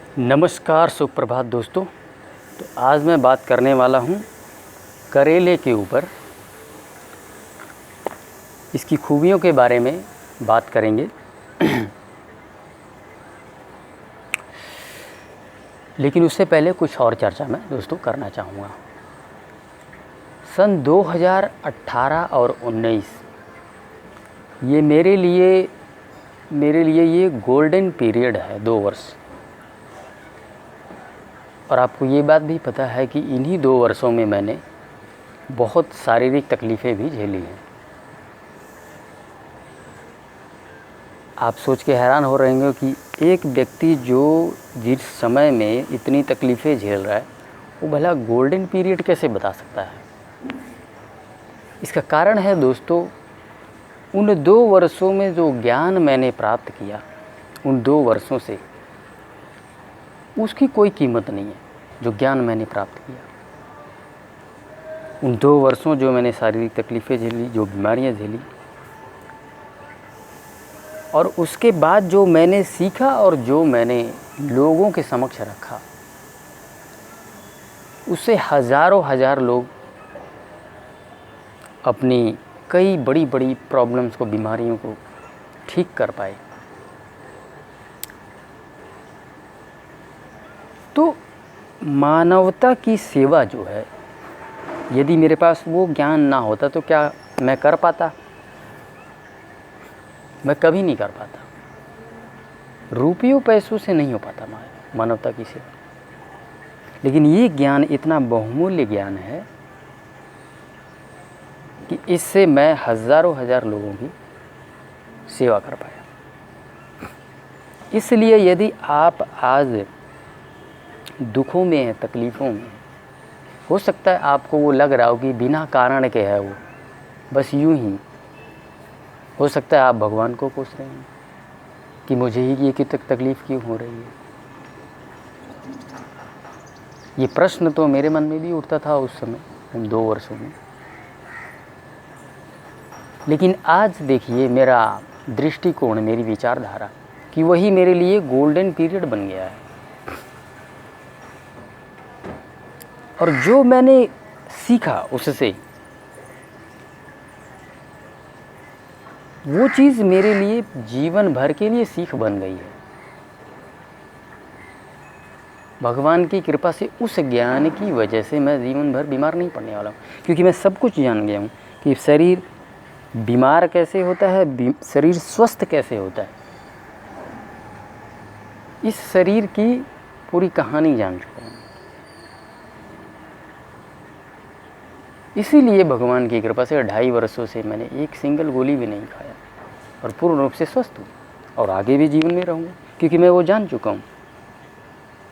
नमस्कार, सुप्रभात दोस्तों। तो आज मैं बात करने वाला हूँ करेले के ऊपर। इसकी खूबियों के बारे में बात करेंगे। लेकिन उससे पहले कुछ और चर्चा मैं दोस्तों करना चाहूँगा। सन 2018 और 19 ये मेरे लिए ये गोल्डन पीरियड है, 2 वर्ष। और आपको ये बात भी पता है कि इन्हीं 2 वर्षों में मैंने बहुत शारीरिक तकलीफ़ें भी झेली हैं। आप सोच के हैरान हो रहे होंगे कि एक व्यक्ति जो जिस समय में इतनी तकलीफ़ें झेल रहा है वो भला गोल्डन पीरियड कैसे बता सकता है। इसका कारण है दोस्तों, उन 2 वर्षों में जो ज्ञान मैंने प्राप्त किया, उन 2 वर्षों से उसकी कोई कीमत नहीं है। जो ज्ञान मैंने प्राप्त किया, उन 2 वर्षों जो मैंने शारीरिक तकलीफ़ें झेली, जो बीमारियां झेली, और उसके बाद जो मैंने सीखा और जो मैंने लोगों के समक्ष रखा, उससे हज़ारों लोग अपनी कई बड़ी बड़ी प्रॉब्लम्स को, बीमारियों को ठीक कर पाए। तो मानवता की सेवा जो है, यदि मेरे पास वो ज्ञान ना होता तो क्या मैं कर पाता? मैं कभी नहीं कर पाता। रुपयों पैसों से नहीं हो पाता मानवता की सेवा। लेकिन ये ज्ञान इतना बहुमूल्य ज्ञान है कि इससे मैं हज़ारों लोगों की सेवा कर पाया। इसलिए यदि आप आज दुखों में हैं, तकलीफ़ों में, हो सकता है आपको वो लग रहा हो कि बिना कारण के है, वो बस यूं ही। हो सकता है आप भगवान को पूछ रहे हैं कि मुझे ही ये तकलीफ़ क्यों हो रही है। ये प्रश्न तो मेरे मन में भी उठता था उस समय, उन 2 वर्षों में। लेकिन आज देखिए मेरा दृष्टिकोण, मेरी विचारधारा, कि वही मेरे लिए गोल्डन पीरियड बन गया है। और जो मैंने सीखा उससे, वो चीज़ मेरे लिए जीवन भर के लिए सीख बन गई है। भगवान की कृपा से उस ज्ञान की वजह से मैं जीवन भर बीमार नहीं पड़ने वाला हूँ, क्योंकि मैं सब कुछ जान गया हूँ कि शरीर बीमार कैसे होता है, शरीर स्वस्थ कैसे होता है। इस शरीर की पूरी कहानी जान चुका हूँ। इसीलिए भगवान की कृपा से 2.5 वर्षों से मैंने एक सिंगल गोली भी नहीं खाया और पूर्ण रूप से स्वस्थ हूँ और आगे भी जीवन में रहूँगा, क्योंकि मैं वो जान चुका हूँ।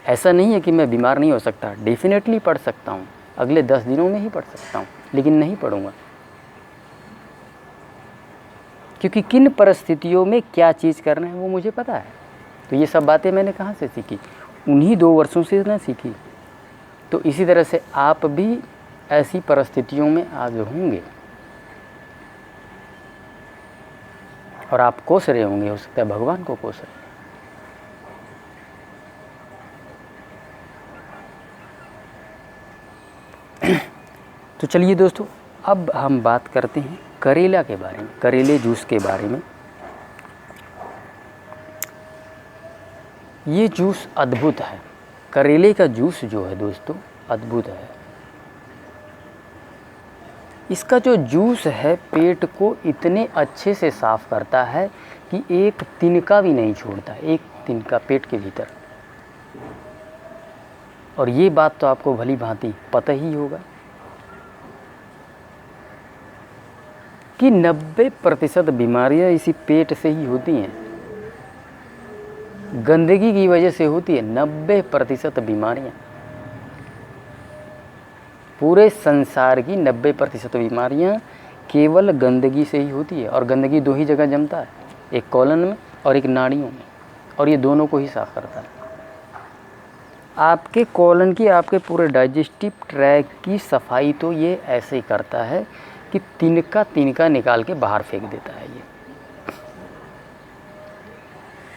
ऐसा नहीं है कि मैं बीमार नहीं हो सकता, डेफिनेटली पढ़ सकता हूँ, अगले 10 दिनों में ही पढ़ सकता हूँ, लेकिन नहीं पढ़ूँगा, क्योंकि किन परिस्थितियों में क्या चीज़ करना है वो मुझे पता है। तो ये सब बातें मैंने कहाँ से सीखी? उन्हीं 2 वर्षों से ना सीखी। तो इसी तरह से आप भी ऐसी परिस्थितियों में आज होंगे और आप कोस रहे होंगे, हो सकता है भगवान को कोस रहे। तो चलिए दोस्तों, अब हम बात करते हैं करेला के बारे में, करेले जूस के बारे में। ये जूस अद्भुत है। करेले का जूस जो है दोस्तों, अद्भुत है। इसका जो जूस है पेट को इतने अच्छे से साफ़ करता है कि एक तिनका भी नहीं छोड़ता, एक तिनका पेट के भीतर। और ये बात तो आपको भली भांति पता ही होगा कि 90% बीमारियां इसी पेट से ही होती हैं, गंदगी की वजह से होती है। 90% बीमारियां, पूरे संसार की 90% बीमारियां केवल गंदगी से ही होती है। और गंदगी 2 ही जगह जमता है, एक कॉलन में और एक नाड़ियों में, और ये दोनों को ही साफ करता है। आपके कॉलन की, आपके पूरे डाइजेस्टिव ट्रैक की सफाई तो ये ऐसे ही करता है कि तिनका निकाल के बाहर फेंक देता है। ये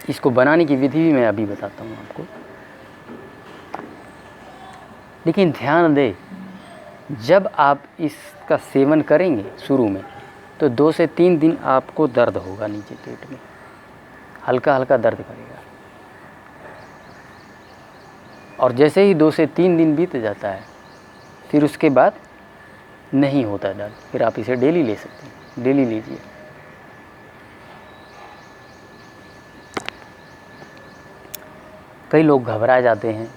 इसको बनाने की विधि भी मैं अभी बताता हूँ आपको। लेकिन ध्यान दें, जब आप इसका सेवन करेंगे शुरू में तो 2 से 3 दिन आपको दर्द होगा, नीचे पेट में हल्का हल्का दर्द करेगा, और जैसे ही 2 से 3 दिन बीत जाता है फिर उसके बाद नहीं होता दर्द। फिर आप इसे डेली ले सकते हैं, डेली लीजिए। कई लोग घबरा जाते हैं,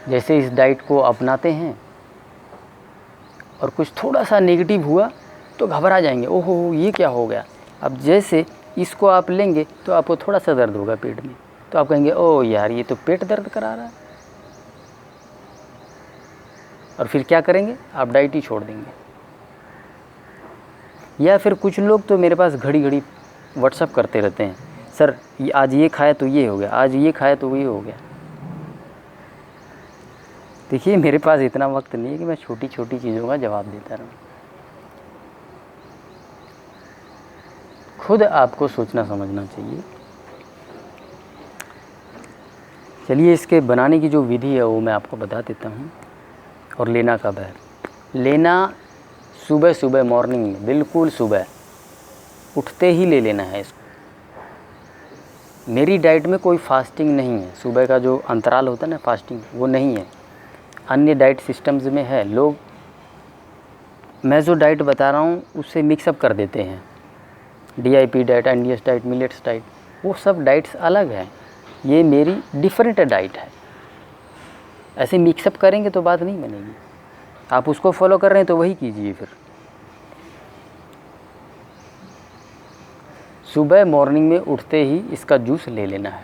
जैसे इस डाइट को अपनाते हैं और कुछ थोड़ा सा नेगेटिव हुआ तो घबरा जाएंगे, ओहो ये क्या हो गया। अब जैसे इसको आप लेंगे तो आपको थोड़ा सा दर्द होगा पेट में, तो आप कहेंगे ओ यार ये तो पेट दर्द करा रहा है, और फिर क्या करेंगे, आप डाइट ही छोड़ देंगे। या फिर कुछ लोग तो मेरे पास घड़ी घड़ी व्हाट्सअप करते रहते हैं, सर आज ये खाया तो ये हो गया, आज ये खाया तो ये हो गया। देखिए मेरे पास इतना वक्त नहीं है कि मैं छोटी छोटी चीज़ों का जवाब देता रहूँ। खुद आपको सोचना समझना चाहिए। चलिए इसके बनाने की जो विधि है वो मैं आपको बता देता हूँ। और लेना कब है, लेना सुबह सुबह मॉर्निंग में, बिल्कुल सुबह उठते ही ले लेना है इसको। मेरी डाइट में कोई फास्टिंग नहीं है, सुबह का जो अंतराल होता है ना फास्टिंग, वो नहीं है। अन्य डाइट सिस्टम्स में है, लोग मैं जो डाइट बता रहा हूँ उससे मिक्सअप कर देते हैं, DIP diet, NDS diet, millets diet, वो सब डाइट्स अलग हैं। ये मेरी डिफरेंट डाइट है। ऐसे मिक्सअप करेंगे तो बात नहीं बनेगी। आप उसको फॉलो कर रहे हैं तो वही कीजिए। फिर सुबह मॉर्निंग में उठते ही इसका जूस ले लेना है।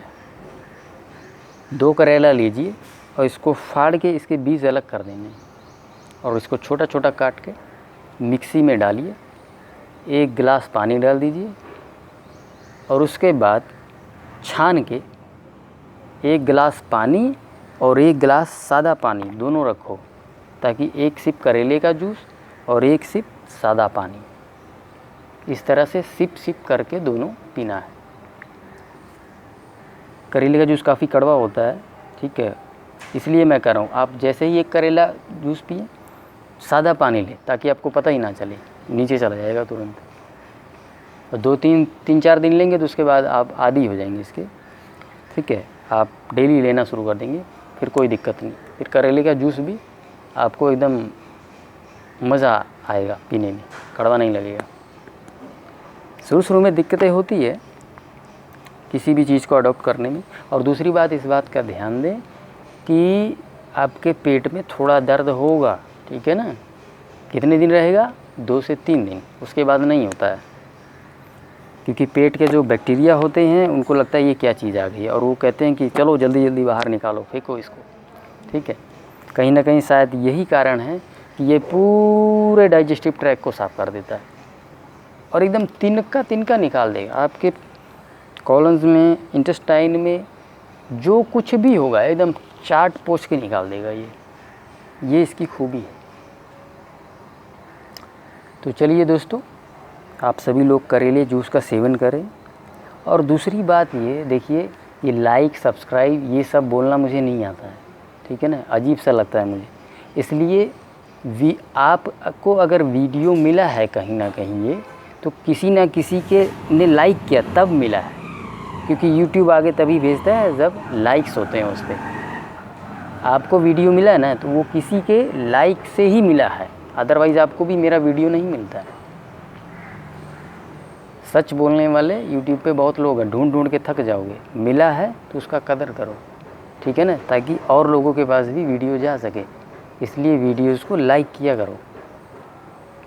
2 करेला लीजिए और इसको फाड़ के इसके बीज अलग कर देंगे, और इसको छोटा छोटा काट के मिक्सी में डालिए। 1 गिलास पानी डाल दीजिए, और उसके बाद छान के 1 गिलास पानी और 1 गिलास सादा पानी दोनों रखो, ताकि 1 सिप करेले का जूस और 1 सिप सादा पानी, इस तरह से सिप सिप करके दोनों पीना है। करेले का जूस काफ़ी कड़वा होता है, ठीक है, इसलिए मैं कह रहा हूँ आप जैसे ही 1 करेला जूस पिए सादा पानी लें, ताकि आपको पता ही ना चले, नीचे चला जाएगा तुरंत। और 2-3-4 दिन लेंगे तो उसके बाद आप आदी हो जाएंगे इसके, ठीक है। आप डेली लेना शुरू कर देंगे, फिर कोई दिक्कत नहीं। फिर करेले का जूस भी आपको एकदम मज़ा आएगा पीने में, कड़वा नहीं लगेगा। शुरू शुरू में दिक्कतें होती है किसी भी चीज़ को अडॉप्ट करने में। और दूसरी बात, इस बात का ध्यान दें कि आपके पेट में थोड़ा दर्द होगा, ठीक है ना। कितने दिन रहेगा, 2 से 3 दिन, उसके बाद नहीं होता है। क्योंकि पेट के जो बैक्टीरिया होते हैं उनको लगता है ये क्या चीज़ आ गई है, और वो कहते हैं कि चलो जल्दी जल्दी बाहर निकालो, फेंको इसको, ठीक है। कहीं ना कहीं शायद यही कारण है कि ये पूरे डाइजेस्टिव ट्रैक को साफ़ कर देता है और एकदम तिनका तिनका निकाल देगा। आपके कॉलन्स में, इंटेस्टाइन में जो कुछ भी होगा एकदम चाट पोंछ के निकाल देगा ये इसकी खूबी है। तो चलिए दोस्तों, आप सभी लोग करेले जूस का सेवन करें। और दूसरी बात ये देखिए, ये लाइक सब्सक्राइब ये सब बोलना मुझे नहीं आता है, ठीक है ना, अजीब सा लगता है मुझे। इसलिए आपको अगर वीडियो मिला है कहीं ना कहीं ये, तो किसी ना किसी के ने लाइक किया तब मिला है, क्योंकि YouTube आगे तभी भेजता है जब लाइक्स होते हैं उस पर। आपको वीडियो मिला है ना, तो वो किसी के लाइक से ही मिला है, अदरवाइज़ आपको भी मेरा वीडियो नहीं मिलता है। सच बोलने वाले YouTube पे बहुत लोग हैं, ढूंढ ढूंढ के थक जाओगे। मिला है तो उसका कदर करो, ठीक है ना, ताकि और लोगों के पास भी वीडियो जा सके। इसलिए वीडियोज़ को लाइक किया करो।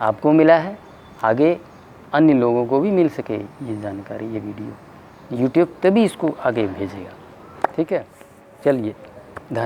आपको मिला है, आगे अन्य लोगों को भी मिल सके ये जानकारी, ये वीडियो। YouTube तभी इसको आगे भेजेगा, ठीक है। चलिए।